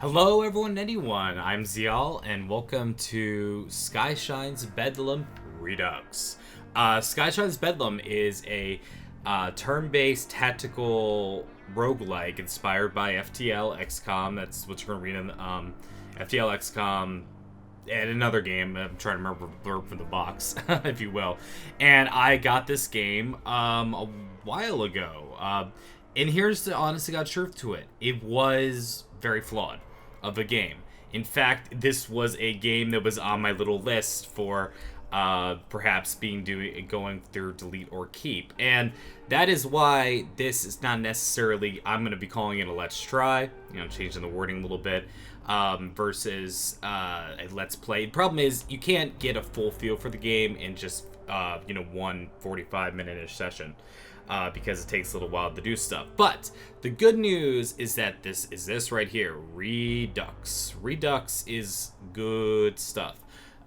Hello everyone and anyone, I'm Ziyal, and welcome to Skyshine's Bedlam Redux. Skyshine's Bedlam is a turn-based tactical roguelike inspired by FTL, XCOM, that's what you're going to read in FTL, XCOM, and another game. I'm trying to remember the blurb for the box, if you will. And I got this game a while ago. And here's the honest to God truth to it. It was very flawed of a game. In fact, this was a game that was on my little list for perhaps going through delete or keep. And that is why this is not necessarily, I'm going to be calling it a let's try, changing the wording a little bit, versus a let's play. The problem is you can't get a full feel for the game in just, one 45-minute-ish session. Because it takes a little while to do stuff. But the good news is that this is this right here, Redux. Redux is good stuff.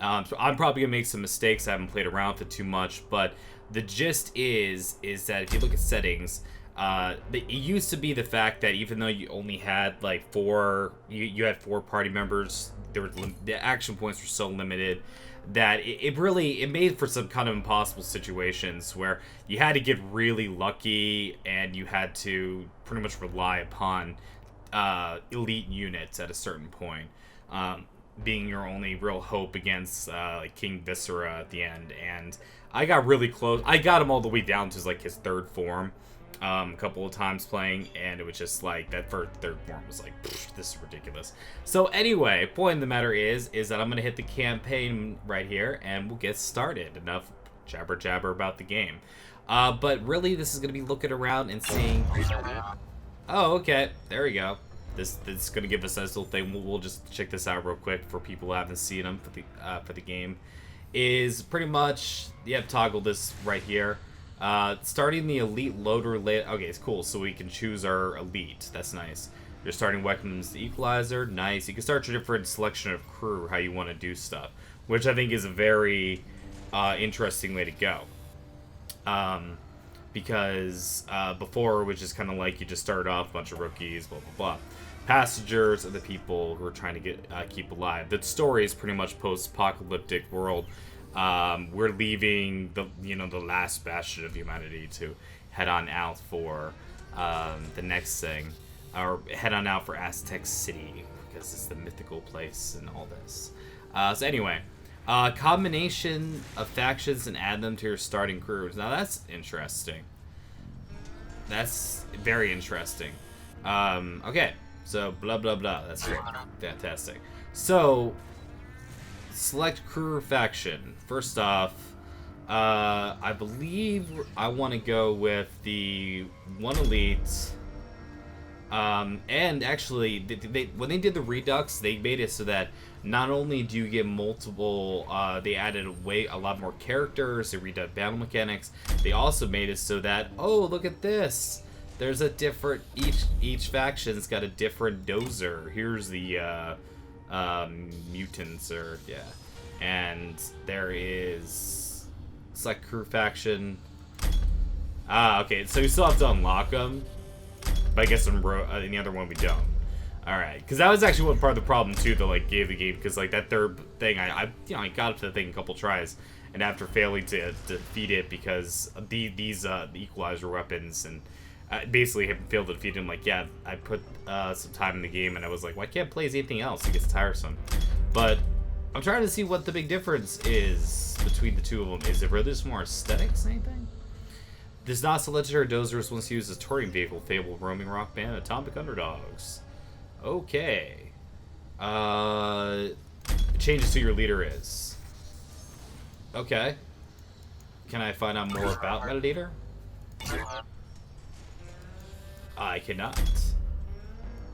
So I'm probably gonna make some mistakes. I haven't played around with it too much, but the gist is that if you look at settings, it used to be the fact that even though you only had like you had four party members, the action points were so limited that it made for some kind of impossible situations where you had to get really lucky and you had to pretty much rely upon elite units at a certain point, being your only real hope against like King Viscera at the end. And I got really close. I got him all the way down to like his third form a couple of times playing, and it was just like that third form was like, this is ridiculous. So anyway, point of the matter is that I'm gonna hit the campaign right here and we'll get started. Enough jabber about the game, but really this is gonna be looking around and seeing. Oh, okay, there we go. This is gonna give us a nice little thing. We'll just check this out real quick for people who haven't seen them. For the game is pretty much, you have to toggle this right here. Starting the elite loader okay, it's cool, so we can choose our elite. That's nice. You're starting weapons, the equalizer, nice. You can start your different selection of crew, how you want to do stuff, which I think is a very interesting way to go. Because before it was just kind of like you just started off a bunch of rookies, blah blah blah. Passengers are the people who are trying to keep alive. The story is pretty much post-apocalyptic world. We're leaving the last bastion of humanity to head on out for the next thing, or head on out for Aztec City, because it's the mythical place and all this. So anyway, combination of factions and add them to your starting crews. Now that's interesting. That's very interesting. Okay, so blah blah blah. That's fantastic. So select crew or faction. First off, I believe I want to go with the one elite. And actually, when they did the Redux, they made it so that not only do you get multiple, they added a lot more characters, they redid battle mechanics. They also made it so that, oh, look at this. There's a different, each faction's got a different dozer. Here's the mutants, or yeah, and there is select crew faction. Okay, so you still have to unlock them, but I guess in the other one we don't. All right, because that was actually one part of the problem too that like gave the game, because like that third thing, I got up to the thing a couple tries, and after failing to defeat it because the equalizer weapons and basically failed to defeat him. Like, yeah, I put some time in the game, and I was like, well, I can't play as anything else. It gets tiresome. But I'm trying to see what the big difference is between the two of them. Is it really just more aesthetics than anything? This not so legendary dozer was once used as a touring vehicle. Fable, roaming rock band, atomic underdogs. Okay. Changes who your leader is. Okay. Can I find out more about Metaleader? I cannot.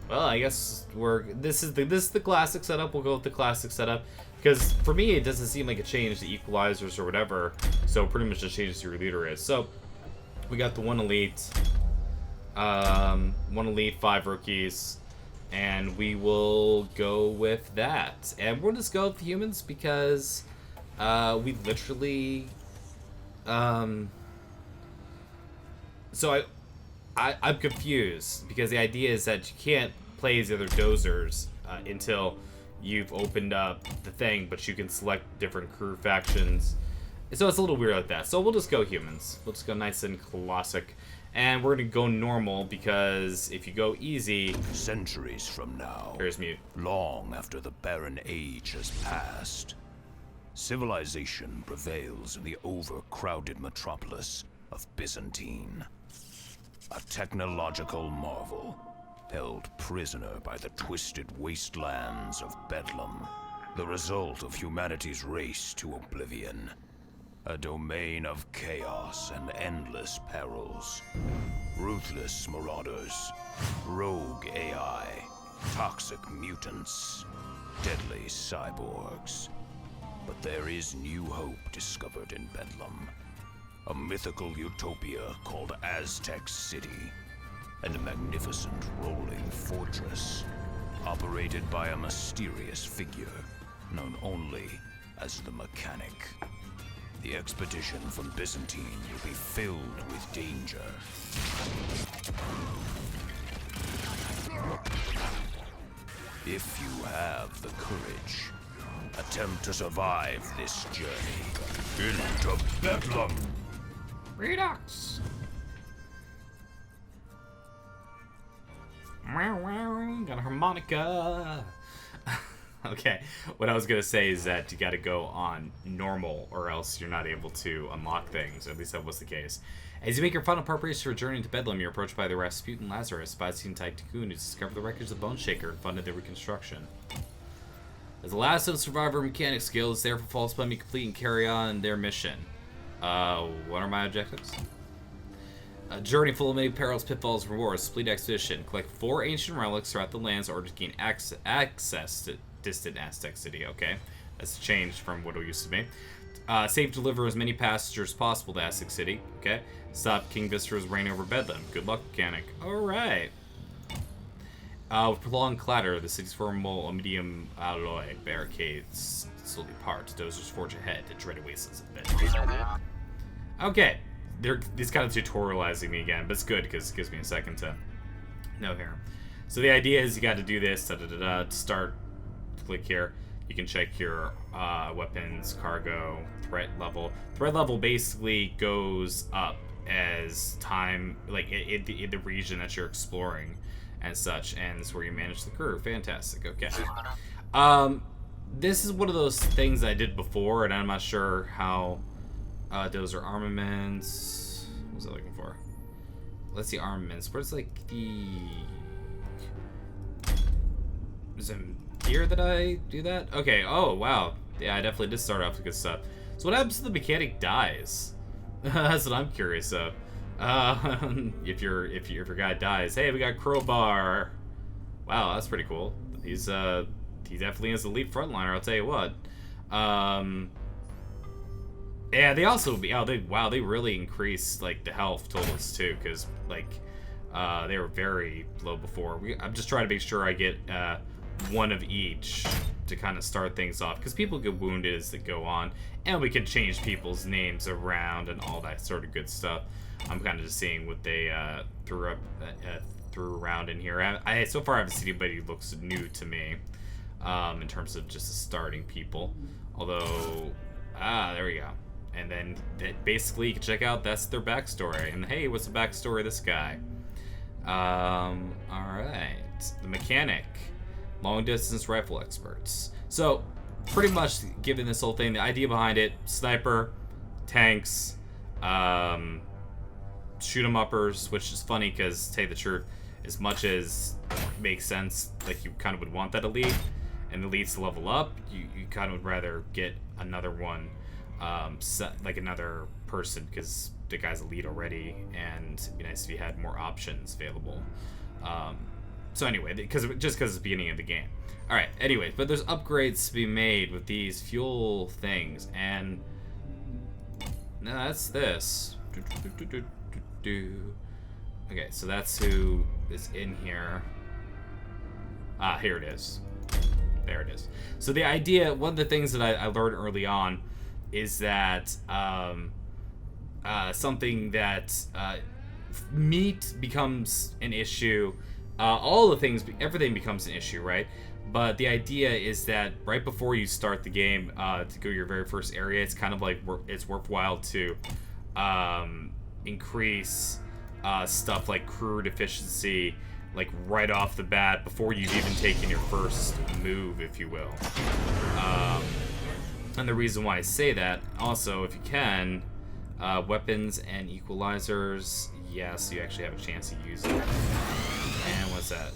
Well, I guess this is the classic setup. We'll go with the classic setup, because for me it doesn't seem like it changed the equalizers or whatever. So pretty much just changes who your leader is. So we got the one elite, 5 rookies, and we will go with that. And we'll just go with humans because we literally. So I'm confused because the idea is that you can't play as the other dozers until you've opened up the thing, but you can select different crew factions. So it's a little weird like that. So we'll just go humans. We'll just go nice and classic. And we're going to go normal because if you go easy... Centuries from now, Here's mute. long after the barren age has passed, civilization prevails in the overcrowded metropolis of Byzantine. A technological marvel, held prisoner by the twisted wastelands of Bedlam, the result of humanity's race to oblivion. A domain of chaos and endless perils. Ruthless marauders, rogue AI, toxic mutants, deadly cyborgs. But there is new hope discovered in Bedlam. A mythical utopia called Aztec City, and a magnificent rolling fortress, operated by a mysterious figure known only as the Mechanic. The expedition from Byzantine will be filled with danger. If you have the courage, attempt to survive this journey into Bedlam. Redux! Got a harmonica! Okay, what I was gonna say is that you gotta go on normal or else you're not able to unlock things, or at least that was the case. As you make your final preparations for a journey into Bedlam, you're approached by the Rasputin Lazarus, Byzantine tycoon who discovered the wreckage of the Bone Shaker and funded the reconstruction. As the last of the Survivor Mechanics Guild, it's therefore falls upon me to complete and carry on their mission. What are my objectives? A journey full of many perils, pitfalls, and rewards. Complete expedition. Collect 4 ancient relics throughout the lands in order to gain access to distant Aztec City. Okay, that's changed from what it used to be. Save, deliver as many passengers as possible to Aztec City. Okay. Stop King Viscera's reign over Bedlam. Good luck, Mechanic. All right. With prolonged clatter, the city's formidable medium alloy barricades slowly part. Dozers forge ahead to dreaded wastes of Bedlam. Okay. These kind of tutorializing me again, but it's good because it gives me a second to know here. So the idea is you got to do this, to start, click here. You can check your weapons, cargo, threat level. Threat level basically goes up as time, like in the region that you're exploring and such, and this is where you manage the crew. Fantastic, okay. This is one of those things I did before, and I'm not sure how... those are armaments. What was I looking for? Let's see, armaments. Where's like the... Is it here that I do that? Okay, oh wow. Yeah, I definitely did start off with good stuff. So what happens if the mechanic dies? That's what I'm curious of. If your guy dies. Hey, we got Crowbar. Wow, that's pretty cool. He definitely is the lead frontliner, I'll tell you what. Yeah, they also they really increased like the health totals too, because like they were very low before. I'm just trying to make sure I get one of each to kind of start things off, because people get wounded as they go on, and we can change people's names around and all that sort of good stuff. I'm kind of just seeing what they threw around in here. I so far haven't seen anybody who looks new to me in terms of just the starting people. Although, there we go. And then basically you can check out, that's their backstory. And hey, what's the backstory of this guy? Alright. The Mechanic. Long distance rifle experts. So, pretty much given this whole thing, the idea behind it, sniper, tanks, shoot 'em uppers, which is funny because, to tell you the truth, as much as it makes sense, like you kind of would want that elite, and the elites to level up, you kind of would rather get another one, like another person, because the guy's elite already, and it'd be nice if you had more options available. So anyway, just because it's the beginning of the game. Alright, anyways, but there's upgrades to be made with these fuel things, and no, that's this. Okay, so that's who is in here. Here it is. There it is. So the idea, one of the things that I learned early on is that something that meat becomes an issue. Everything becomes an issue, right? But the idea is that right before you start the game, to go to your very first area, it's kind of like it's worthwhile to increase stuff like crew efficiency, like right off the bat before you've even taken your first move, if you will. And the reason why I say that, also, if you can, weapons and equalizers, yes, you actually have a chance to use it. And what's that?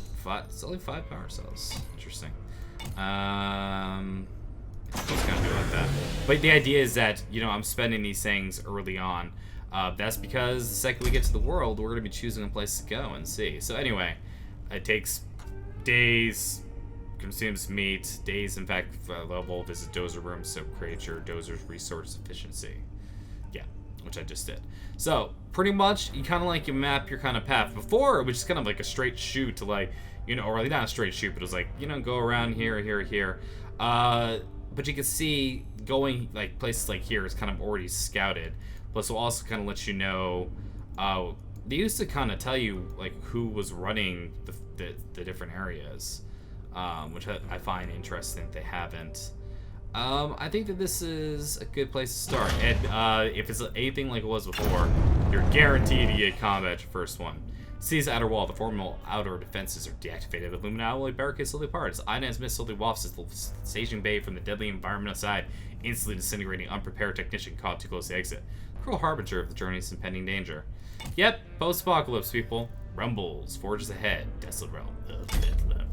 It's only 5 power cells. Interesting. It's kind of do like that. But the idea is that, you know, I'm spending these things early on. That's because the second we get to the world, we're going to be choosing a place to go and see. So anyway, it takes days, consumes meat, days, in fact, level, visit dozer rooms, so create your dozer's resource efficiency. Yeah, which I just did. So, pretty much, you kind of like, you map your kind of path. Before, it was just kind of like a straight shoot to like, you know, or not a straight shoot, but it was like, you know, go around here, here, here. But you can see going, like, places like here is kind of already scouted. Plus, it'll also kind of let you know, they used to kind of tell you, like, who was running the different areas, which I find interesting that they haven't. I think that this is a good place to start. And if it's anything like it was before, you're guaranteed to get combat your first one. Seize the outer wall. The formal outer defenses are deactivated. The Illuminati barricades slowly parts. Ionized mist slowly wafts the staging bay from the deadly environment outside, instantly disintegrating unprepared technician caught too close to exit. Cruel harbinger of the journey's impending danger. Yep, post-apocalypse, people. Rumbles, forges ahead, desolate realm of Bedlam.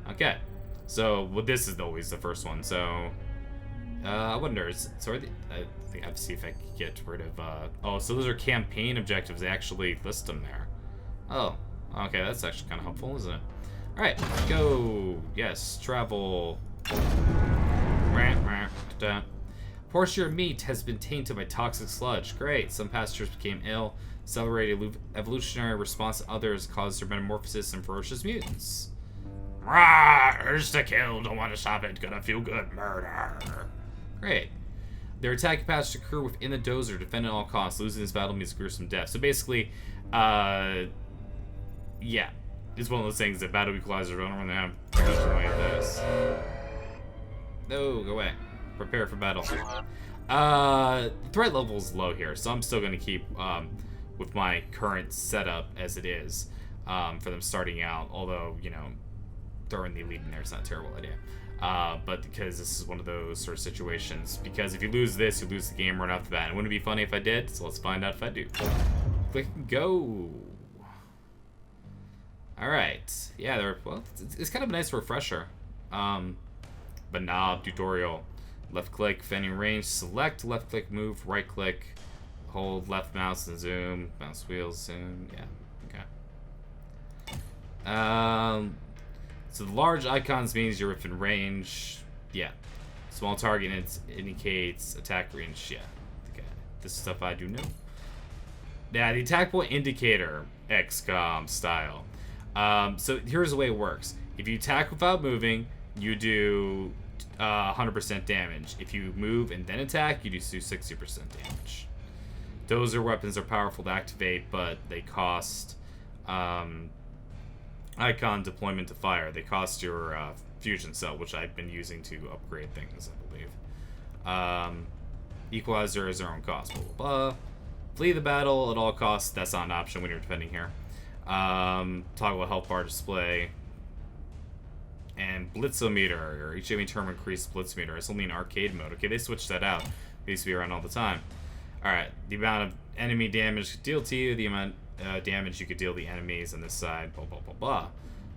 Okay, so well, this is always the first one. So I wonder. I think I have to see if I can get rid of. Oh, so those are campaign objectives. They actually list them there. Oh, okay, that's actually kind of helpful, isn't it? All right, go. Yes, travel. Portion of meat has been tainted by toxic sludge. Great. Some passengers became ill. Accelerated evolutionary response to others caused their metamorphosis and ferocious mutants. Rah! Urge to kill. Don't want to stop it. Gonna feel good. Murder. Great. Their attack capacity crew within the dozer defend at all costs. Losing this battle means gruesome death. So basically, yeah, it's one of those things that battle equalizers don't really have any of this. No, go away. Prepare for battle. Threat level is low here, so I'm still going to keep with my current setup as it is for them starting out. Although, you know, throwing the elite in there is not a terrible idea. But because this is one of those sort of situations, because if you lose this, you lose the game right off the bat. And wouldn't it be funny if I did? So let's find out if I do. Click and go. Alright. Yeah, well, it's kind of a nice refresher. But knob tutorial. Left click, fending range, select, left click, move, right click, hold left mouse and zoom, mouse wheels, zoom, yeah, okay. So the large icons means you're within range, yeah. Small target indicates attack range, yeah. Okay, this is stuff I do know. Yeah, the attack point indicator, XCOM style. So here's the way it works. If you attack without moving, you do 100% damage. If you move and then attack, you do 60% damage. Dozer weapons are powerful to activate, but they cost icon deployment to fire. They cost your fusion cell, which I've been using to upgrade things, I believe. Equalizer is their own cost. Blah, blah, blah. Flee the battle at all costs. That's not an option when you're defending here. Toggle health bar display. And blitzometer, or each enemy term increased blitzometer. It's only in arcade mode. Okay, they switched that out. It used to be around all the time. Alright, the amount of enemy damage deal to you, the amount of damage you could deal the enemies on this side, blah, blah, blah, blah.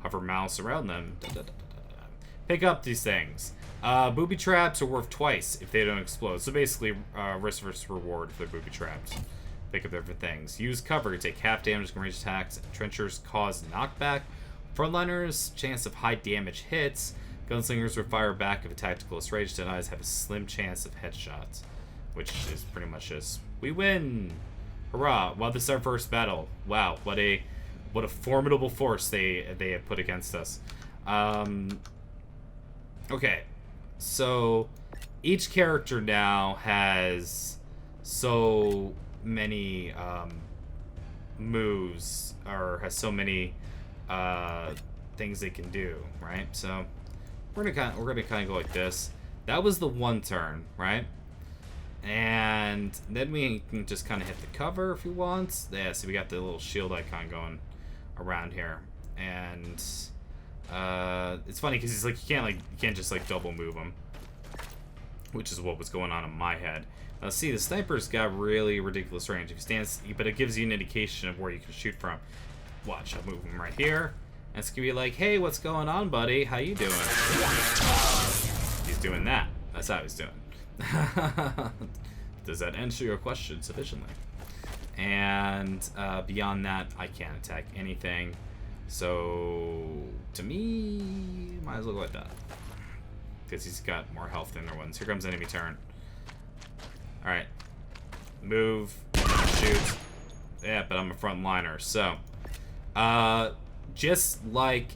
Hover mouse around them. Da, da, da, da, da. Pick up these things. Booby traps are worth twice if they don't explode. So basically, risk versus reward if they're booby trapped. Pick up different things. Use cover to take half damage from range attacks. Trenchers cause knockback. Frontliners, chance of high damage hits. Gunslingers will fire back if attacked to close range. Denies have a slim chance of headshots. Which is pretty much just, we win! Hurrah! Wow, this is our first battle. Wow, what a formidable force they have put against us. Okay, so each character now has so many moves, or has so many things they can do, right? So we're gonna kind of go like this. That was the one turn, right? And then we can just kind of hit the cover if we want. Yeah, so we got the little shield icon going around here, and it's funny because he's like you can't just like double move him, which is what was going on in my head. Now see, the sniper's got really ridiculous range. If he stands, but it gives you an indication of where you can shoot from. Watch, I'll move him right here. And it's gonna be like, hey, what's going on, buddy? How you doing? He's doing that. That's how he's doing. Does that answer your question sufficiently? And beyond that, I can't attack anything. So to me, might as well go like that. Because he's got more health than other ones. Here comes enemy turn. Alright. Move. Shoot. Yeah, but I'm a frontliner. So, just like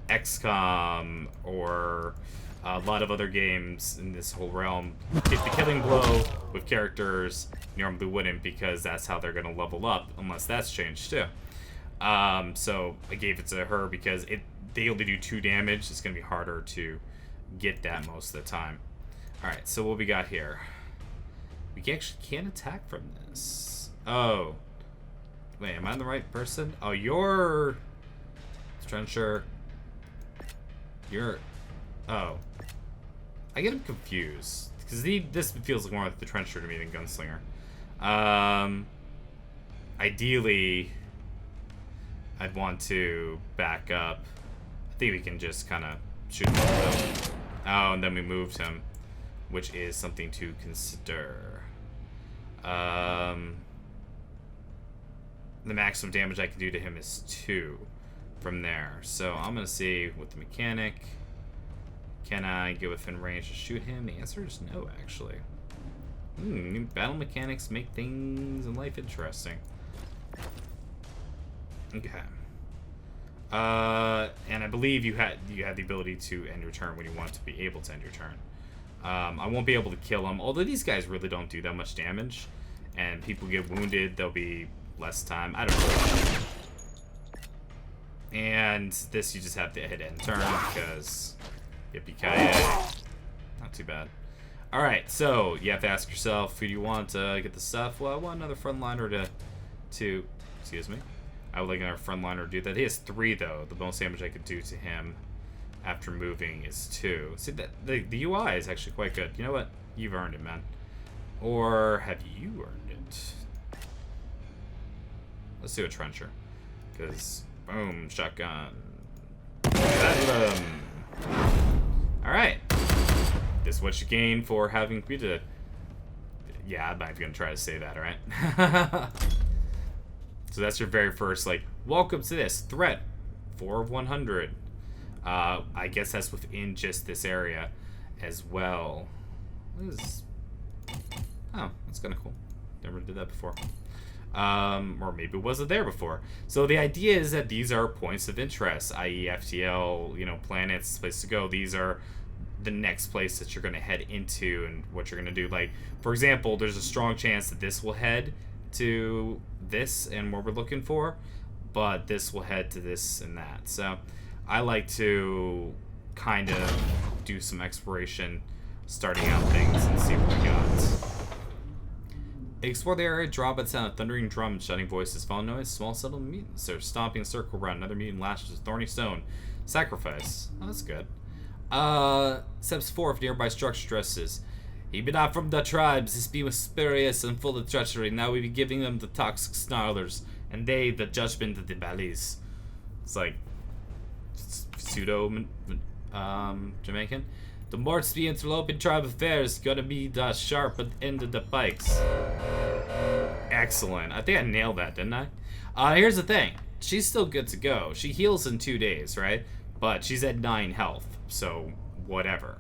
XCOM or a lot of other games in this whole realm, get the killing blow with characters you normally wouldn't, because that's how they're going to level up, unless that's changed too. So I gave it to her because they only do 2 damage. It's going to be harder to get that most of the time. Alright, so what we got here? We actually can't attack from this. Oh. Wait, am I the right person? Oh, you're... Trencher. You're... Oh. I get him confused. Because this feels more like the Trencher to me than Gunslinger. Ideally, I'd want to back up. I think we can just kind of shoot him. Oh, and then we moved him, which is something to consider. The maximum damage I can do to him is 2 from there. So I'm going to see with the mechanic, can I get within range to shoot him? The answer is no, actually. New battle mechanics make things in life interesting. Okay. And I believe you had the ability to end your turn when you want to be able to end your turn. I won't be able to kill him, although these guys really don't do that much damage. And people get wounded, there'll be less time. I don't know. And this you just have to hit end turn because yippee-ki-yay. Not too bad. Alright, so you have to ask yourself, who do you want to get the stuff? Well, I want another frontliner to excuse me. I would like another frontliner to do that. He has 3 though. The most damage I could do to him after moving is 2. See, that the UI is actually quite good. You know what? You've earned it, man. Or have you earned it? Let's do a Trencher. Because, boom, shotgun. Bedlam. Alright. This is what you gain for having completed it. Yeah, I'm not going to try to say that, alright? So that's your very first, like, welcome to this threat. 4 of 100. I guess that's within just this area as well. What is... Oh, that's kind of cool. Never did that before. Or maybe it wasn't there before. So the idea is that these are points of interest, i.e. FTL, you know, planets, place to go. These are the next place that you're going to head into and what you're going to do. Like, for example, there's a strong chance that this will head to this and what we're looking for, but this will head to this and that. So I like to kind of do some exploration, starting out things and see what we got. Explore the area, draw by the sound of thundering drums, shouting voices, found noise, small settled mutants are stomping a circle around another mutant lashes with thorny stone. Sacrifice. Oh, that's good. Steps 4 of nearby structure dresses. He be not from the tribes, his being was spurious and full of treachery. Now we be giving them the toxic snarlers, and they the judgment of the valleys. It's like pseudo Jamaican. The Morts be interloping tribe affairs, gonna be the sharp end of the pikes. Excellent. I think I nailed that, didn't I? Here's the thing. She's still good to go. She heals in 2 days, right? But she's at 9 health, so whatever.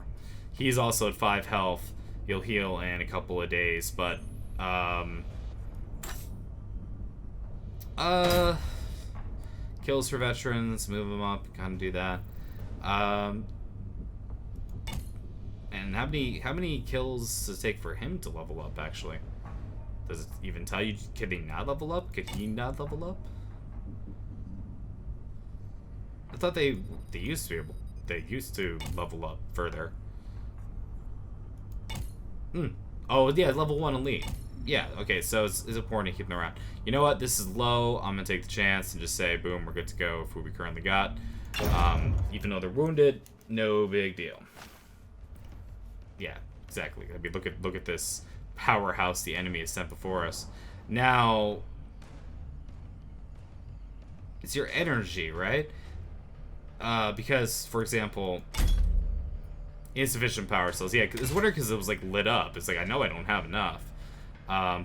He's also at 5 health. He'll heal in a couple of days, but kills for veterans, move them up, kind of do that. And how many kills does it take for him to level up, actually? Does it even tell you? Could he not level up? Could he not level up? I thought they used to be able, they used to level up further. Oh yeah, level 1 elite. Yeah, okay, so it's important to keep them around. You know what? This is low. I'm gonna take the chance and just say, boom, we're good to go for who we currently got. Even though they're wounded, no big deal. Yeah, exactly. I mean, look at this powerhouse the enemy has sent before us. Now, it's your energy, right? Because, for example, insufficient power cells. Yeah, it's weird because it was like lit up. It's like, I know I don't have enough.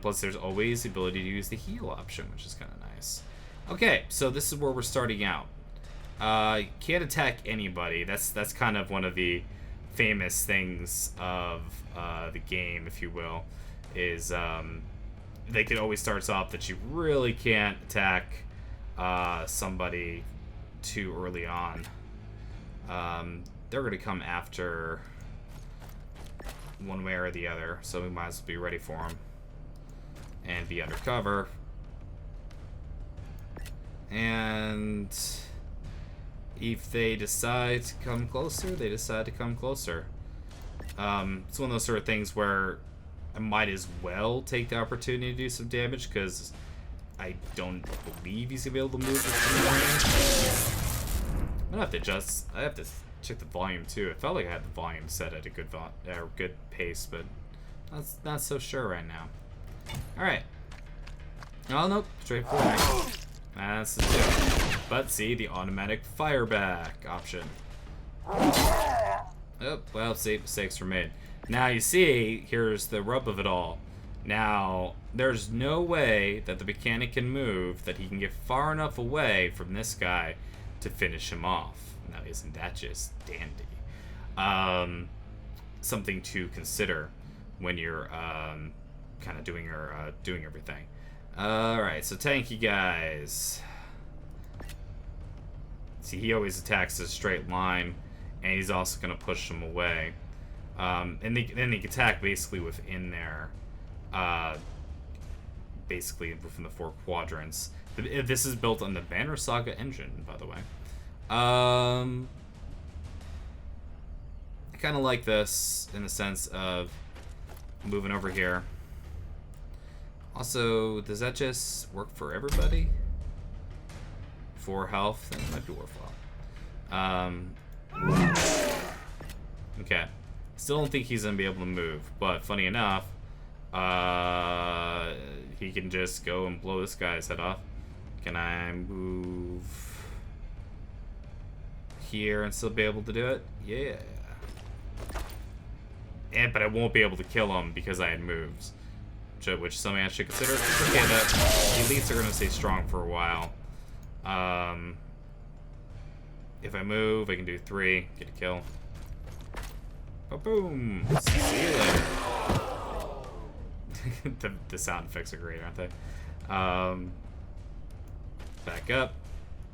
Plus, there's always the ability to use the heal option, which is kind of nice. Okay, so this is where we're starting out. Can't attack anybody. That's kind of one of the famous things of the game, if you will, is like it always starts off that you really can't attack somebody too early on. They're going to come after one way or the other, so we might as well be ready for them and be undercover. And if they decide to come closer, they decide to come closer. It's one of those sort of things where I might as well take the opportunity to do some damage, because I don't believe he's gonna be able to move this. I have to check the volume too. It felt like I had the volume set at a good pace, but that's not so sure right now. All right. Oh nope, straight forward. That's the tip. But see, the automatic fire back option. Oh, well, see, mistakes were made. Now you see, here's the rub of it all. Now, there's no way that the mechanic can move that he can get far enough away from this guy to finish him off. Now, isn't that just dandy? Something to consider when you're kind of doing everything. Alright, so tanky guys. See, he always attacks a straight line, and he's also going to push them away. And then they can attack basically within their, basically within the 4 quadrants. This is built on the Banner Saga Engine, by the way. I kind of like this in the sense of moving over here. Also, does that just work for everybody? 4 health? That might be worthwhile. Okay. Still don't think he's gonna be able to move, but funny enough, he can just go and blow this guy's head off. Can I move here and still be able to do it? Yeah. But I won't be able to kill him because I had moves, which is something I should consider. It's okay that the elites are gonna stay strong for a while. If I move, I can do 3, get a kill. Oh, boom! See you later. the sound effects are great, aren't they? Back up.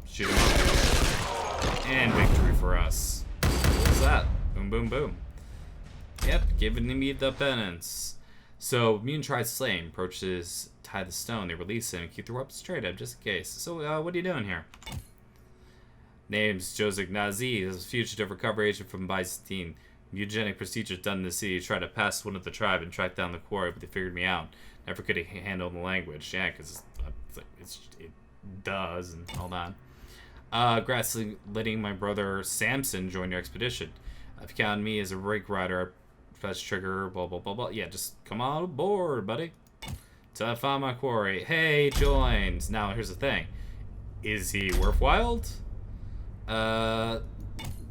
Shoot him up. And victory for us. What's that? Boom, boom, boom. Yep, giving me the penance. So, Mutant tries Slain, approaches Tie the Stone. They release him and keep the rope straight up just in case. So, what are you doing here? Name's Joseph Nazi. Is a fugitive recovery agent from Byzantine. Eugenic procedures done in the city. Tried to pass one of the tribe and track down the quarry, but they figured me out. Never could handle the language. Yeah, because it does and all that. Congrats letting my brother Samson join your expedition. If you count me as a rake rider, I press trigger, blah, blah, blah, blah. Yeah, just come on aboard, buddy. Till I find my quarry. Hey, joins. Now, here's the thing. Is he worthwhile?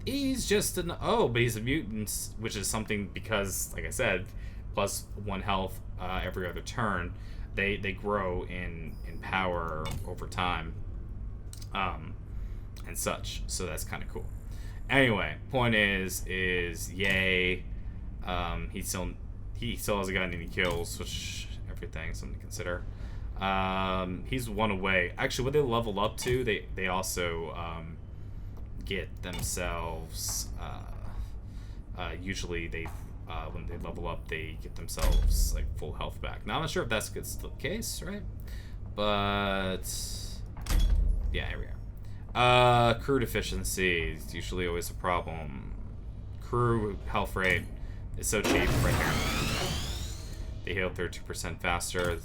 He's just an... Oh, but he's a mutant, which is something because, like I said, plus 1 health every other turn. They grow in power over time. And such. So that's kind of cool. Anyway, point is yay. He still hasn't gotten any kills, which everything something to consider. He's 1 away. Actually, what they level up to, they also get themselves. Usually, when they level up, they get themselves like full health back. Now I'm not sure if that's still the case, right? But yeah, here we Crew deficiency is usually always a problem. Crew health rate is so cheap right here. They heal 32% faster.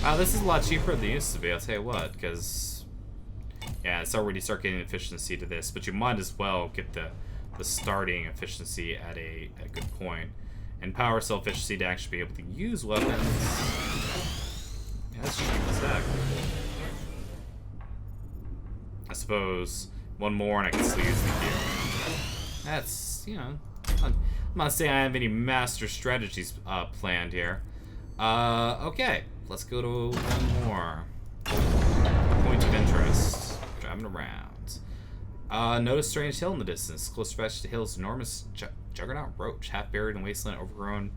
Wow, this is a lot cheaper than it used to be, I'll tell you what, because yeah, it's already start getting efficiency to this, but you might as well get the starting efficiency at a good point. And power cell efficiency to actually be able to use weapons. Yeah, that's cheap as heck. I suppose one more and I can still use the gear. That's, you know, I'm not saying I have any master strategies planned here. Okay, let's go to one more. Point of interest. Driving around. Notice strange hill in the distance. Close stretch to the hill's enormous juggernaut roach, half buried in wasteland, overgrown.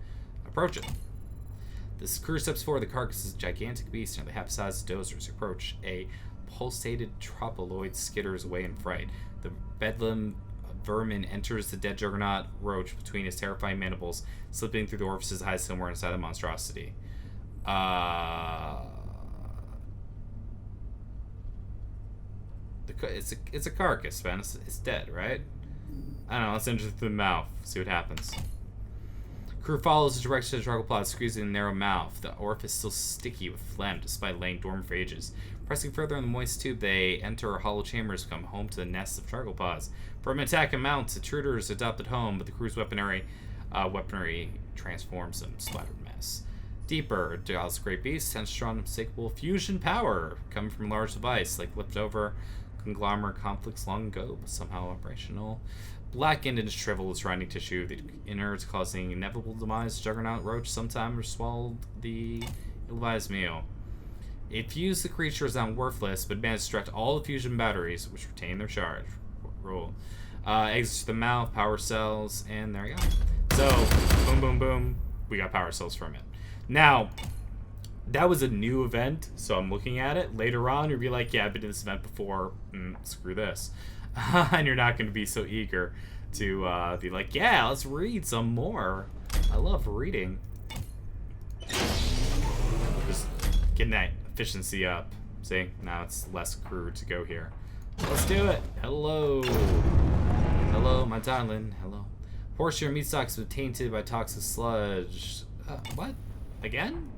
Approach it. This crew steps forward. The carcass is a gigantic beast, nearly half-sized dozers. Approach. A pulsated tropoloid skitters away in fright. The Bedlam vermin enters the dead juggernaut roach between his terrifying mandibles, slipping through the orifices to hide somewhere inside the monstrosity. It's a carcass, man. It's dead, right? I don't know. Let's enter through the mouth. See what happens. Crew follows the direction of the troglodyte, squeezing the narrow mouth. The orifice still sticky with phlegm, despite laying dormant for ages. Pressing further in the moist tube, they enter hollow chambers, come home to the nests of troglopods. From attack and mounts, intruders adopted home, but the crew's weaponry transforms them, splattered mess. Deeper, Ziyal's great beast, 10 strong, unmistakable fusion power, coming from a large device, like leftover conglomerate conflicts long ago, but somehow operational. Blackened and shriveled surrounding tissue, the innards causing inevitable demise. Juggernaut roach sometimes swallowed the ill-advised meal. It fused the creatures on worthless, but managed to direct all the fusion batteries, which retain their charge. Rule. Exits to the mouth, power cells, and there you go. So, boom, boom, boom, we got power cells from it. Now, that was a new event, so I'm looking at it. Later on, you'll be like, yeah, I've been to this event before. Screw this. And you're not going to be so eager to be like, yeah, let's read some more. I love reading. Just getting that efficiency up. See, now it's less crew to go here. Let's do it. Hello. Hello, my darling. Hello. Portion of meat stocks was tainted by toxic sludge. What? Again?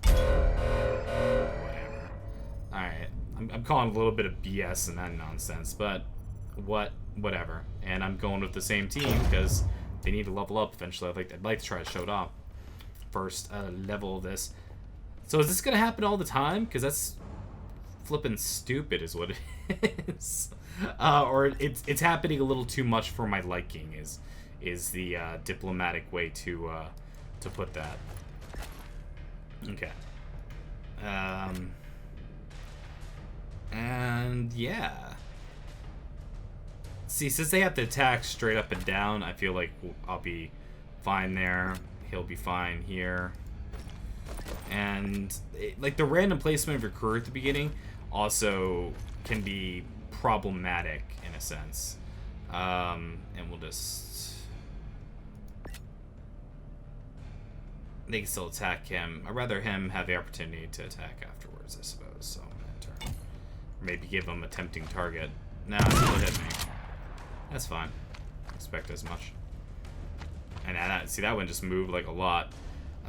Whatever. Alright. I'm calling a little bit of BS and that nonsense, but whatever. And I'm going with the same team because they need to level up eventually. I'd like to try to show it off. First level of this. So is this gonna happen all the time? Because that's flippin' stupid, is what it is. Or it's happening a little too much for my liking. Is the diplomatic way to put that. Okay. And yeah. See, since they have to attack straight up and down, I feel like I'll be fine there. He'll be fine here. And like the random placement of your crew at the beginning also can be problematic in a sense. And we'll just... They can still attack him. I'd rather him have the opportunity to attack afterwards, I suppose. So I'm gonna turn. Or maybe give him a tempting target. Nah, he'll hit me. That's fine. Expect as much. And see, that one just moved like a lot.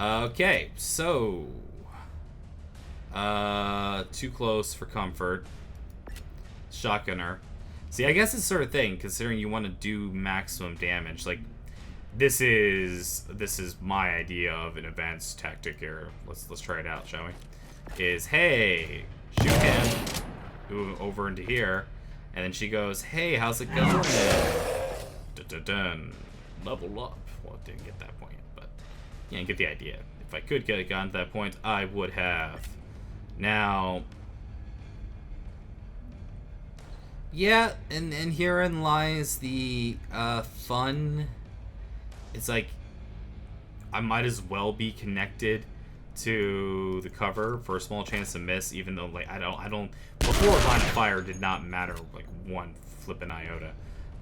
Okay, so too close for comfort. Shotgunner. See, I guess it's sort of thing, considering you want to do maximum damage. Like, this is my idea of an advanced tactic here. Let's try it out, shall we? Is, hey, shoot him. Move over into here. And then she goes, hey, how's it going? Dun-dun-dun. Level up. Well, didn't get that point yet, but yeah, you get the idea. If I could get it gotten to that point, I would have. Now, yeah, and herein lies the fun. It's like I might as well be connected to the cover for a small chance to miss, even though like I don't before line of fire did not matter like one flippin' iota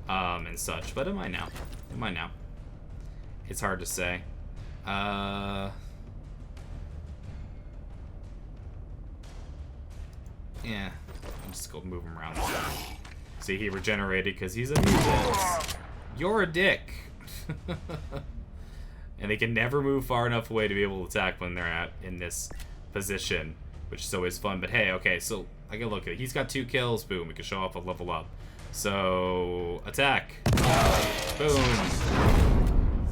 and such, but it might now. It might now. It's hard to say. Yeah, Just go move him around. See, he regenerated because he's a mutant. You're a dick. And they can never move far enough away to be able to attack when they're in this position, which is always fun. But hey, okay, so I can look at it. He's got 2 kills. Boom, we can show off a level up. So, attack. Boom.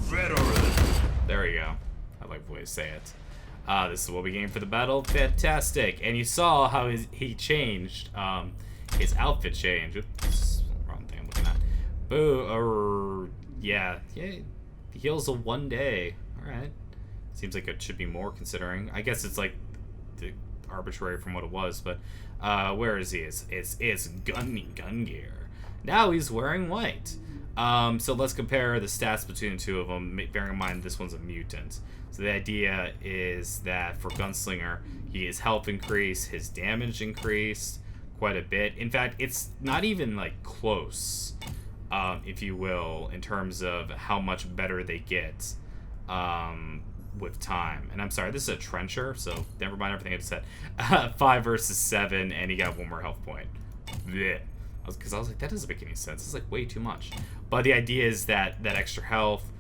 Veteran. There we go. I like the way to say it. This is what we gained for the battle. Fantastic. And you saw how he changed. His outfit changed. Oops, wrong thing I'm looking at. Boo. Yeah. He heals a 1 day. Alright. Seems like it should be more considering. I guess it's like arbitrary from what it was, but where is he? It's gun gear. Now he's wearing white. So let's compare the stats between the two of them, bearing in mind this one's a mutant. So the idea is that for Gunslinger, his health increased, his damage increased quite a bit. In fact, it's not even like close, if you will, in terms of how much better they get with time. And I'm sorry, this is a trencher, so never mind everything I just said. 5 versus 7, and he got 1 more health point. Blech. Because I was like, that doesn't make any sense. It's like way too much. But the idea is that extra health,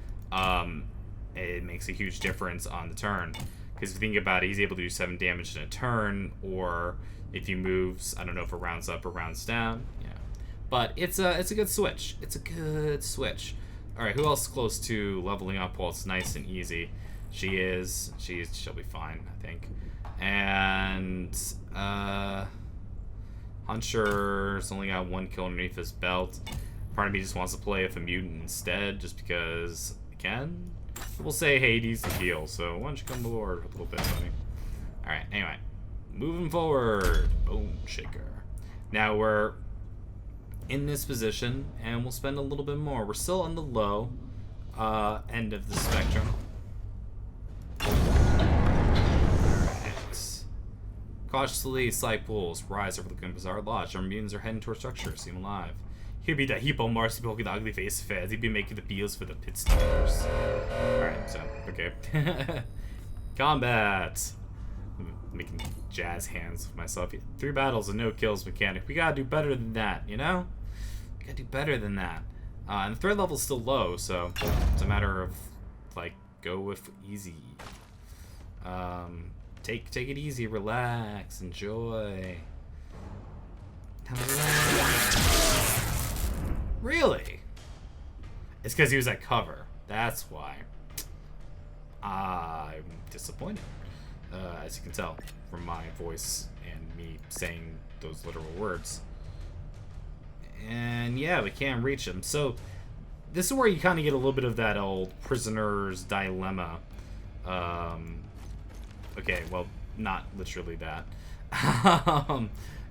it makes a huge difference on the turn. Because if you think about it, he's able to do 7 damage in a turn, or if he moves, I don't know if it rounds up or rounds down. Yeah, but it's a good switch. It's a good switch. All right, who else is close to leveling up? Well, it's nice and easy. She'll be fine, I think. And Huncher's only got 1 kill underneath his belt. Part of me just wants to play with a mutant instead, just because I can. We'll say Hades to heal, so why don't you come aboard a little bit, buddy? Alright, anyway. Moving forward. Boom, shaker. Now we're in this position, and we'll spend a little bit more. We're still on the low end of the spectrum. Cautiously, slight pools rise over the bizarre lodge. Our mutants are heading towards structure, seem alive. He'll be the hippo Mars poking the ugly face feds. He'd be making the peels for the pit stoppers. Alright, so, okay. Combat! I'm making jazz hands with myself. 3 battles and no kills mechanic. We gotta do better than that, you know? We gotta do better than that. And the threat level's still low, so it's a matter of, like, go with easy. Take it easy, relax, enjoy. Really? It's because he was at cover. That's why. I'm disappointed, as you can tell from my voice and me saying those literal words. And yeah, we can't reach him. So this is where you kind of get a little bit of that old prisoner's dilemma. Okay, well, not literally that.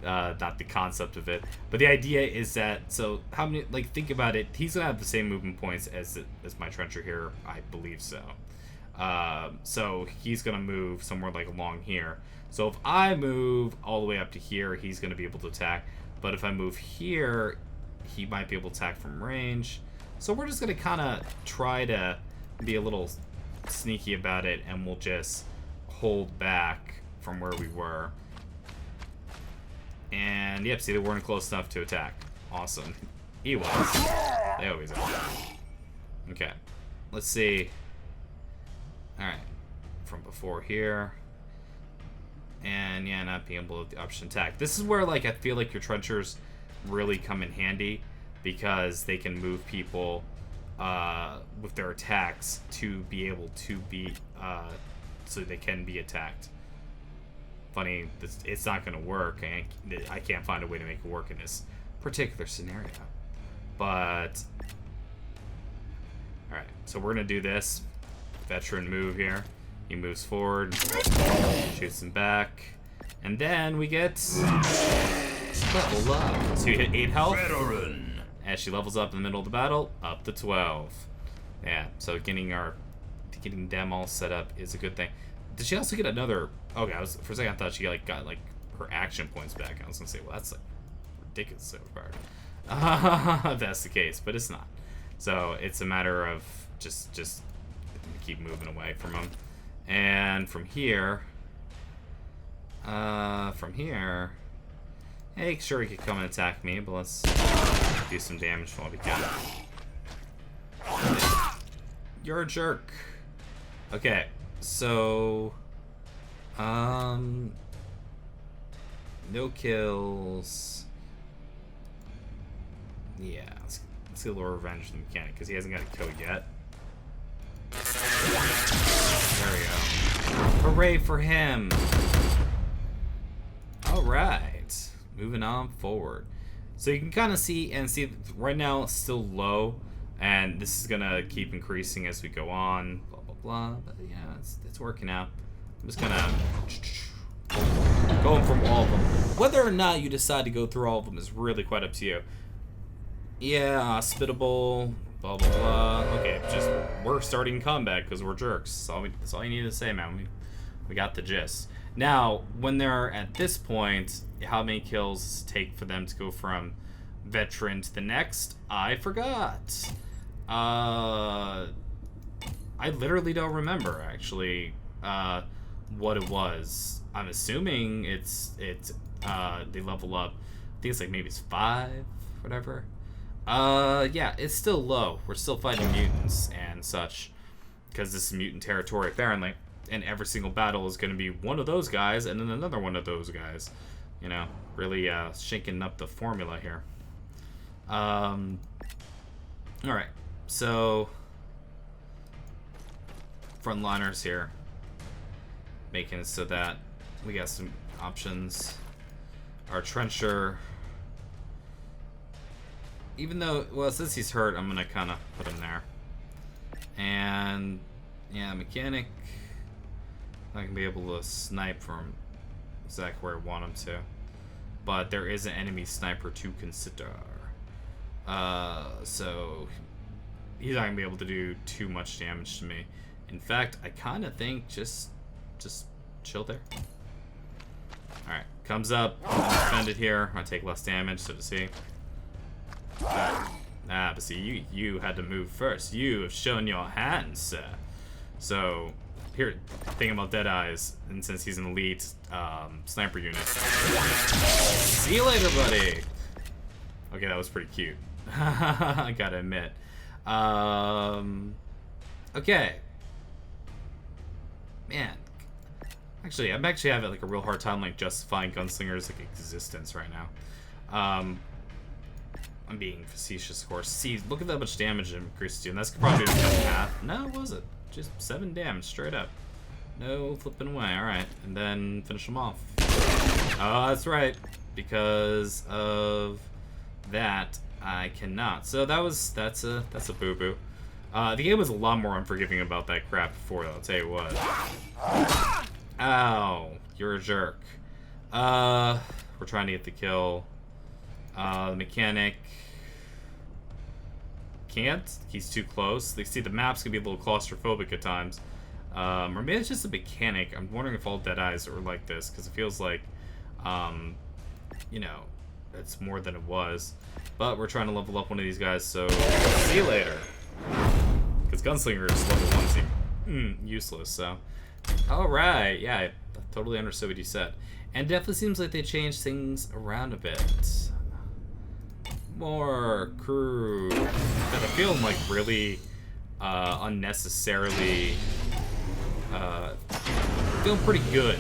Not the concept of it, but the idea is that, so how many, like, think about it, he's gonna have the same movement points as my trencher here, I believe so. So he's gonna move somewhere like along here. So if I move all the way up to here, he's gonna be able to attack. But if I move here, he might be able to attack from range. So we're just gonna kind of try to be a little sneaky about it, and we'll just hold back from where we were. And yep, see, they weren't close enough to attack. Awesome. He was. They always are. Okay. Let's see. Alright. From before here. And yeah, not being able to option attack. This is where, like, I feel like your trenchers really come in handy, because they can move people with their attacks to be able to be so they can be attacked. Funny, it's not going to work, and I can't find a way to make it work in this particular scenario. But alright, so we're going to do this veteran move here. He moves forward, shoots him back, and then we get level up. So you hit 8 health. Veteran. As she levels up in the middle of the battle, up to 12. Yeah, so getting them all set up is a good thing. Did she also get another? Okay, for a second I thought she got her action points back. I was gonna say, well, that's like ridiculously hard. If that's the case, but it's not. So it's a matter of just keep moving away from them. And from here, Hey, sure, he could come and attack me, but let's do some damage while we can. You're a jerk. Okay, so... No kills. Yeah, let's get a little revenge on the mechanic, because he hasn't got a kill yet. There we go. Hooray for him! Alright, moving on forward. So you can kind of see right now it's still low, and this is gonna keep increasing as we go on, blah blah blah, but yeah, it's working out. I'm just gonna going from all of them. Whether or not you decide to go through all of them is really quite up to you. Yeah, hospitable, blah blah blah. Okay, just we're starting combat because we're jerks. That's all you need to say, man. We got the gist. Now, when they're at this point, how many kills does it take for them to go from veteran to the next? I forgot. I literally don't remember actually what it was. I'm assuming it's they level up. I think it's like maybe it's 5, whatever. Yeah, it's still low. We're still fighting mutants and such because this is mutant territory apparently. And every single battle is going to be one of those guys and then another one of those guys. You know, really shaking up the formula here. Alright, so frontliners here. Making it so that we got some options. Our trencher, even though, well, since he's hurt, I'm going to kind of put him there. And, yeah, mechanic. I can be able to snipe from exactly where I want him to. But there is an enemy sniper to consider. So he's not going to be able to do too much damage to me. In fact, I kind of think just chill there. Alright, comes up, defended here. I take less damage, so to see. But see, you had to move first. You have shown your hands, sir. So, here, thing about Deadeye's, and since he's an elite sniper unit. See you later, buddy! Okay, that was pretty cute. I gotta admit. Okay. Man. Actually, I'm actually having like a real hard time like justifying Gunslinger's like existence right now. I'm being facetious, of course. See, look at that much damage it increases to, and that's probably the half. No, it wasn't. Just 7 damage straight up. No flipping away. All right, and then finish them off. Oh, that's right. Because of that, I cannot. So that's a boo boo. The game was a lot more unforgiving about that crap before, though. I'll tell you what. Ow, you're a jerk. We're trying to get the kill. The mechanic can't. He's too close. They see the maps can be a little claustrophobic at times. Or maybe it's just a mechanic. I'm wondering if all Deadeyes are like this, because it feels like, you know, it's more than it was. But we're trying to level up one of these guys, so see you later. Because Gunslinger is level 1 seem useless, so. Alright, yeah, I totally understood what you said. And definitely seems like they changed things around a bit. More crew. God, I feel like really unnecessarily feeling pretty good.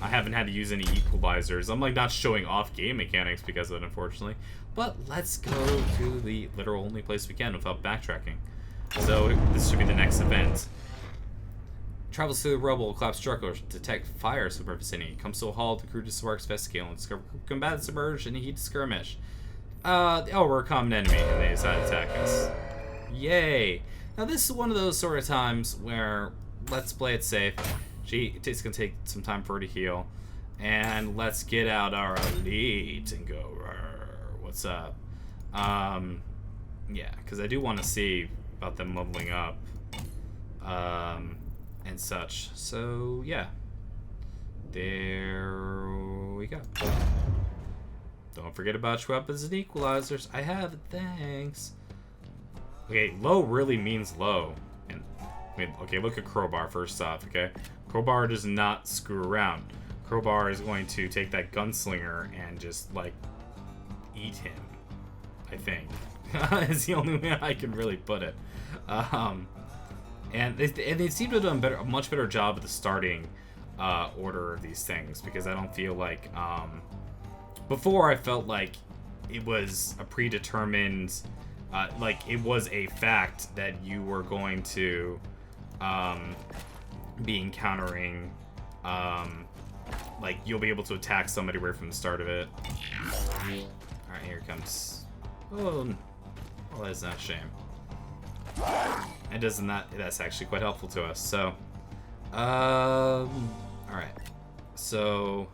I haven't had to use any equalizers. I'm like not showing off game mechanics because of it, unfortunately. But let's go to the literal only place we can without backtracking. So this should be the next event. Travels through the rubble, collapse strugglers, detect fire submerged vicinity. Comes to a halt, the crew disembarks, investigate, and discover combat submerged in a heated skirmish. Oh, we're a common enemy, and they decide to attack us. Yay! Now this is one of those sort of times where let's play it safe. Gee, it's gonna take some time for her to heal. And let's get out our elite and go, what's up? Yeah, because I do want to see about them leveling up. And such. So, yeah. There we go. Don't forget about your weapons and equalizers. I have it, thanks. Okay, low really means low. And, I mean, okay, look at Crowbar first off, okay? Crowbar does not screw around. Crowbar is going to take that gunslinger and just, like, eat him, I think. It's the only way I can really put it. And they seem to have done a much better job at the starting order of these things, because I don't feel like... before, I felt like it was a predetermined... like, it was a fact that you were going to be encountering... like, you'll be able to attack somebody right from the start of it. Alright, here it comes. Oh, that's not a shame. It doesn't that's actually quite helpful to us, so... alright. So...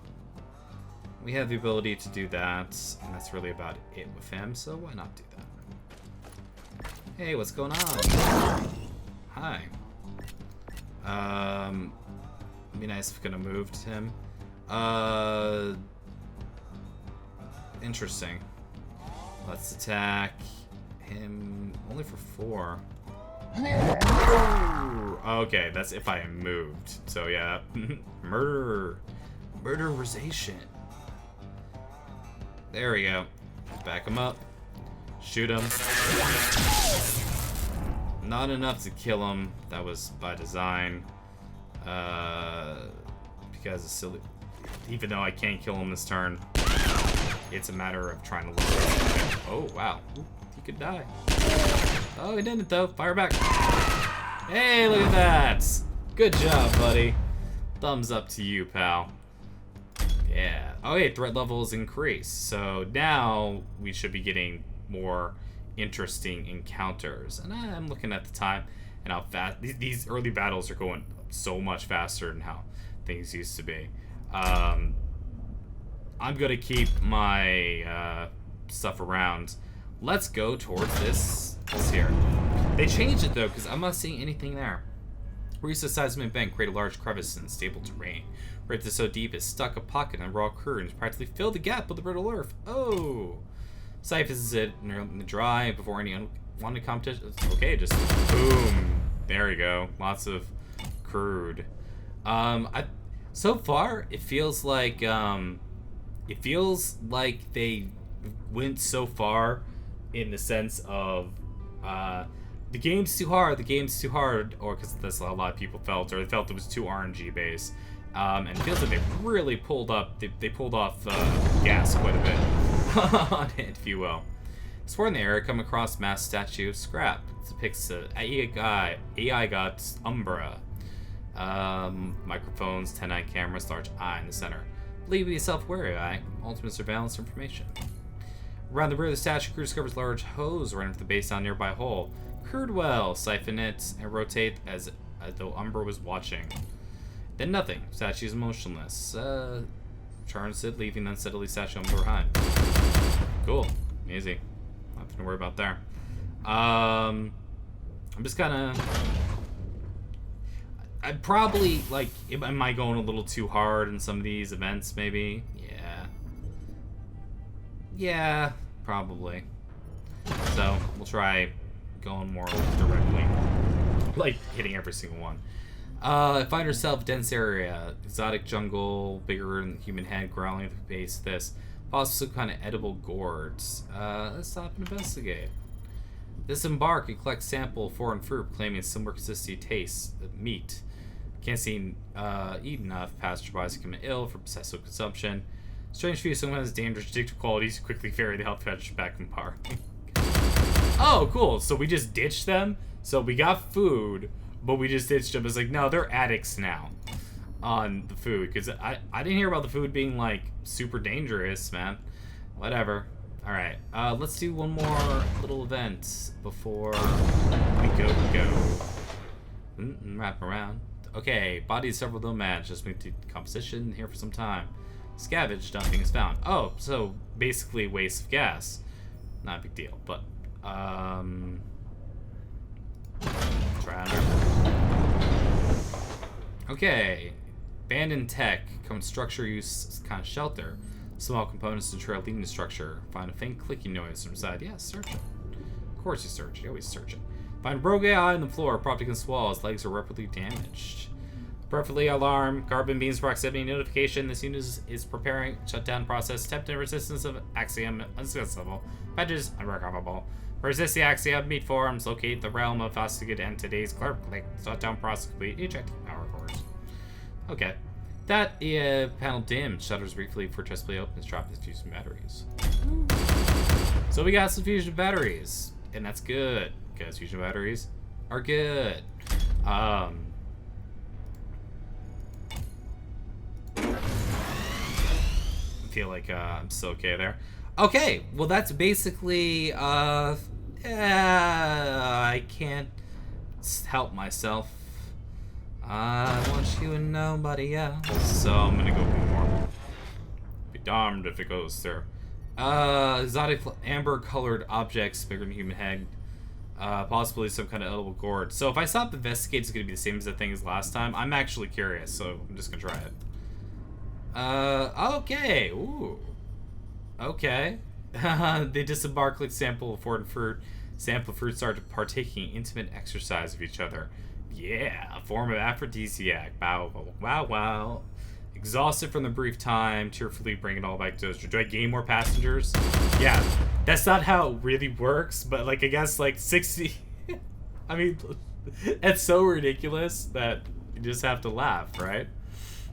we have the ability to do that, and that's really about it with him, so why not do that? Hey, what's going on? Hi. It'd be nice if we could have moved him. Interesting. Let's attack him only for 4. Okay, that's if I am moved. So yeah, murderization. There we go. Back him up. Shoot him. Not enough to kill him. That was by design. Because it's silly. Even though I can't kill him this turn, it's a matter of trying to look. Oh wow, he could die. Oh, he didn't though. Fire back. Hey, look at that. Good job, buddy. Thumbs up to you, pal. Yeah. Okay, threat levels increase. So now we should be getting more interesting encounters. And I'm looking at the time and how fast these early battles are going so much faster than how things used to be. I'm gonna keep my stuff around. Let's go towards this here. They changed it though, because I'm not seeing anything there. Reach the seismic bank, create a large crevice in stable terrain. Rip this so deep it stuck a pocket in raw currents, practically filled the gap with the brittle earth. Oh! Siphons it in the dry before any unwanted competition. Okay, just boom. There we go. Lots of crude. So far it feels like they went so far in the sense of the game's too hard, or because that's how a lot of people felt, or they felt it was too RNG based. And it feels like they really pulled off gas quite a bit on it, if you will. Somewhere in the area, come across mass statue of scrap. It depicts the AI god Umbra. Microphones, 10-eye cameras, large eye in the center. Believe in self-aware AI, ultimate surveillance information. Around the rear of the statue, crew discovers large hose running from the base down nearby hole. Crude well, siphon it, and rotate as though Umbra was watching. Then nothing. Statue is motionless. Turns it, leaving the unsteadily statue Umbra behind. Cool. Easy. Nothing to worry about there. I'm just kind of... I'd probably, like, am I going a little too hard in some of these events, maybe? Yeah. Yeah, probably. So, we'll try going more directly. Like, hitting every single one. Find yourself dense area, exotic jungle, bigger than human head, growling at the base of this. Possibly some kind of edible gourds. Let's stop and investigate. Disembark and collect sample foreign fruit, claiming similar consistency taste of meat. Can't seem eat enough. Passersby become ill for obsessive consumption. Strange view, someone has dangerous addictive qualities. Quickly ferry the health fetch back from park. Oh, cool. So we just ditched them. So we got food, but we just ditched them. It's like, no, they're addicts now on the food, because I didn't hear about the food being like super dangerous, man. Whatever. All right. Let's do one more little event before we go. Wrap around. Okay, bodies several nomads. Just moved to composition here for some time. Scavenge, nothing is found. Oh, so basically waste of gas. Not a big deal, but try under. Okay, abandoned tech. Common structure use kind of shelter. Small components to trail leading the structure. Find a faint clicking noise from inside. Yeah, search it. Of course you search. You always search it. Find rogue AI on the floor, propped against walls. Legs are rapidly damaged. Perfectly alarm. Carbon beams proximity notification. This unit is preparing shutdown process. Tempting resistance of axiom unsuccessful. Patches unrecoverable. Resist the axiom. Meet forms. Locate the realm of fascinated entities. Clear click. Shutdown process complete. Ejecting power cores. Okay. That panel dimmed. Shutters briefly for chest plate opens. Drop the fusion batteries. So we got some fusion batteries, and that's good because fusion batteries are good. I feel like I'm still okay there. Okay, well that's basically I can't help myself. I want you and nobody else. So I'm gonna go more. Be darned if it goes through. Exotic amber colored objects bigger than human head. Possibly some kind of edible gourd. So if I stop investigate, it's gonna be the same as the thing as last time. I'm actually curious, so I'm just gonna try it. Okay. Ooh. Okay. They disembark like sample of fruit. Sample fruit start partaking intimate exercise of each other. Yeah, a form of aphrodisiac. Wow, wow, wow. Exhausted from the brief time, tearfully bring it all back to us. Do I gain more passengers? Yeah, that's not how it really works, but like I guess like 60. I mean, it's so ridiculous that you just have to laugh, right?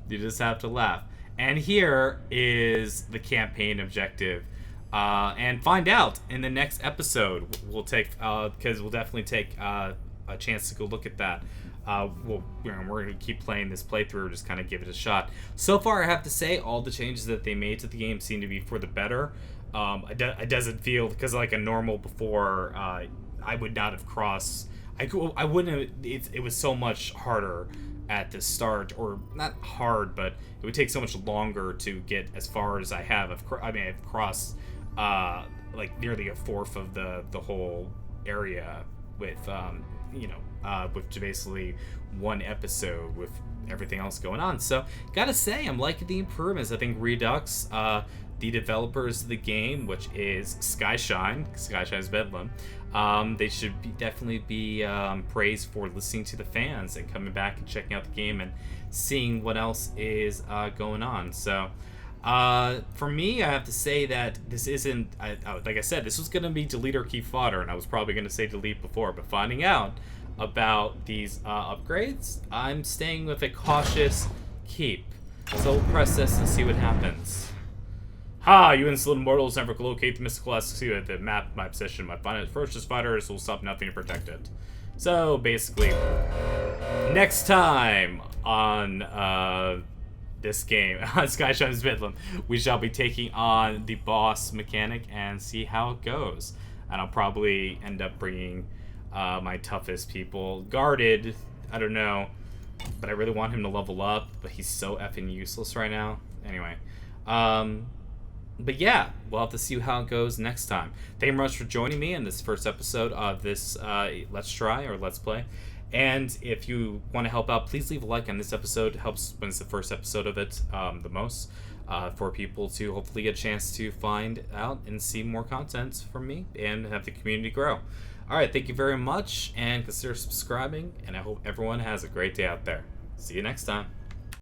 You just have to laugh. And here is the campaign objective. And find out in the next episode. We'll take, because we'll definitely take a chance to go look at that. We're going to keep playing this playthrough, just kind of give it a shot. So far, I have to say, all the changes that they made to the game seem to be for the better. It doesn't feel, because like a normal before, I would not have crossed. I wouldn't have, it was so much harder at the start, or not hard, but it would take so much longer to get as far as I have. I've crossed like nearly a fourth of the whole area with with basically one episode with everything else going on. So gotta say, I'm liking the improvements. I think Redux, the developers of the game, which is Skyshine's Bedlam, they should definitely be praised for listening to the fans and coming back and checking out the game and seeing what else is going on. So for me, I have to say that this isn't, like I said, this was going to be delete or keep fodder, and I was probably going to say delete before, but finding out about these upgrades, I'm staying with a cautious keep. So we'll press this and see what happens. Ha! You insolent mortals never locate the mystical SQ at the map of my position. My ferocious fighters will stop nothing to protect it. So basically, next time on this game, on Skyshine's Bedlam, we shall be taking on the boss mechanic and see how it goes. And I'll probably end up bringing my toughest people. Guarded, I don't know, but I really want him to level up, but he's so effing useless right now. Anyway, but yeah, we'll have to see how it goes next time. Thank you very much for joining me in this first episode of this Let's Try or Let's Play. And if you want to help out, please leave a like on this episode. It helps when it's the first episode of it the most, for people to hopefully get a chance to find out and see more content from me and have the community grow. All right, thank you very much, and consider subscribing, and I hope everyone has a great day out there. See you next time.